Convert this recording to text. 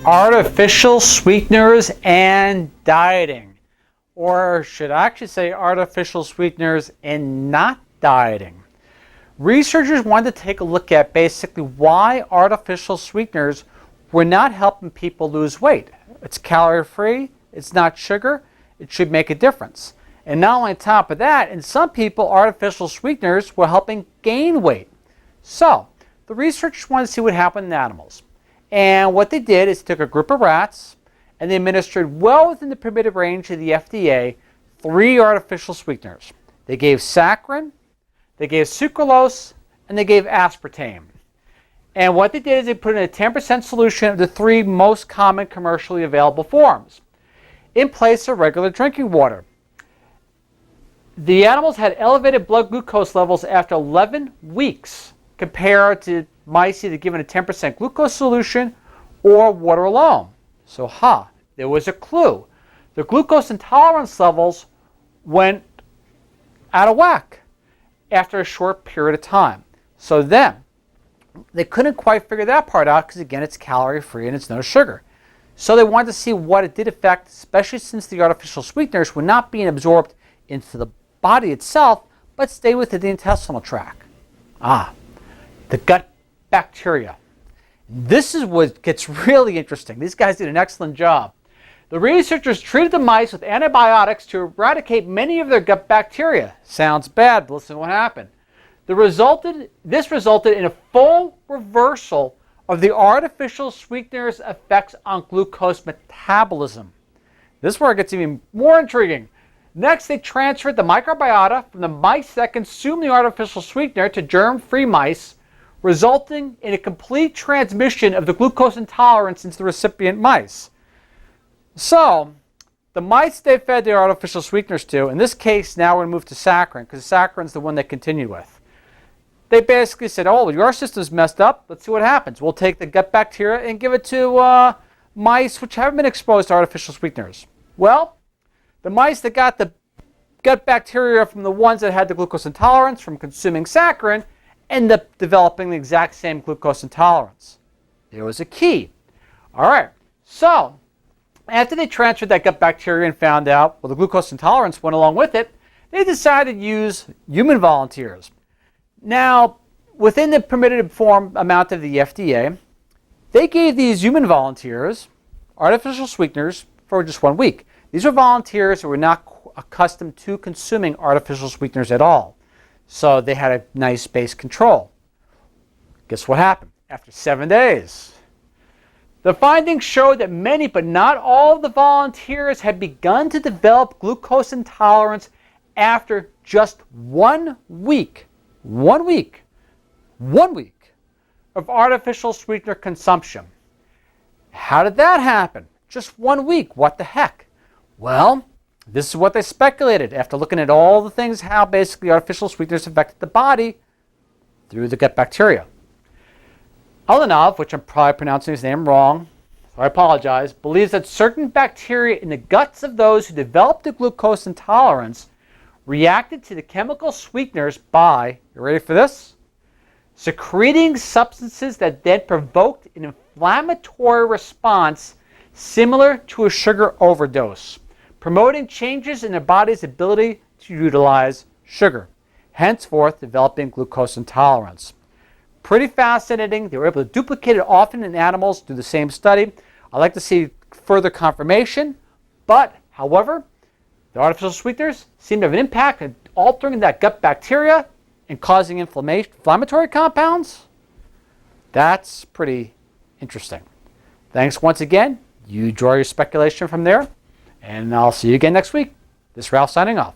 Artificial sweeteners and dieting. Or should I actually say artificial sweeteners and not dieting? Researchers wanted to take a look at basically why artificial sweeteners were not helping people lose weight. It's calorie free, it's not sugar, it should make a difference. And not only on top of that, in some people, artificial sweeteners were helping gain weight. So, the researchers wanted to see what happened in animals. And what they did is took a group of rats and they administered well within the permitted range of the FDA 3 artificial sweeteners. They gave saccharin, they gave sucralose, and they gave aspartame. And what they did is they put in a 10% solution of the 3 most common commercially available forms in place of regular drinking water. The animals had elevated blood glucose levels after 11 weeks compared to mice either given a 10% glucose solution or water alone. So, there was a clue. The glucose intolerance levels went out of whack after a short period of time. So then, they couldn't quite figure that part out because, again, it's calorie-free and it's no sugar. So they wanted to see what it did affect, especially since the artificial sweeteners were not being absorbed into the body itself, but stay within the intestinal tract. The gut bacteria. This is what gets really interesting. These guys did an excellent job. The researchers treated the mice with antibiotics to eradicate many of their gut bacteria. Sounds bad, but listen to what happened. This resulted in a full reversal of the artificial sweeteners' effects on glucose metabolism. This is where it gets even more intriguing. Next, they transferred the microbiota from the mice that consumed the artificial sweetener to germ-free mice, resulting in a complete transmission of the glucose intolerance into the recipient mice. So, the mice they fed the artificial sweeteners to, in this case now we're going to move to saccharin, because saccharin's the one they continued with. They basically said, oh, your system's messed up, let's see what happens. We'll take the gut bacteria and give it to mice which haven't been exposed to artificial sweeteners. Well, the mice that got the gut bacteria from the ones that had the glucose intolerance from consuming saccharin end up developing the exact same glucose intolerance. There was a key. All right, so after they transferred that gut bacteria and found out, well, the glucose intolerance went along with it, they decided to use human volunteers. Now, within the permitted amount of the FDA, they gave these human volunteers artificial sweeteners for just 1 week. These were volunteers who were not accustomed to consuming artificial sweeteners at all. So they had a nice base control. Guess what happened? After 7 days, the findings showed that many, but not all of the volunteers had begun to develop glucose intolerance after just 1 week. 1 week. 1 week of artificial sweetener consumption. How did that happen? Just 1 week. What the heck? Well, this is what they speculated after looking at all the things, how basically artificial sweeteners affected the body through the gut bacteria. Alanov, which I'm probably pronouncing his name wrong, so I apologize, believes that certain bacteria in the guts of those who developed the glucose intolerance reacted to the chemical sweeteners by, you ready for this? Secreting substances that then provoked an inflammatory response similar to a sugar overdose, promoting changes in the body's ability to utilize sugar, henceforth developing glucose intolerance. Pretty fascinating. They were able to duplicate it often in animals, do the same study. I'd like to see further confirmation, but however, the artificial sweeteners seem to have an impact in altering that gut bacteria and causing inflammatory compounds. That's pretty interesting. Thanks once again. You draw your speculation from there, and I'll see you again next week. This is Ralph signing off.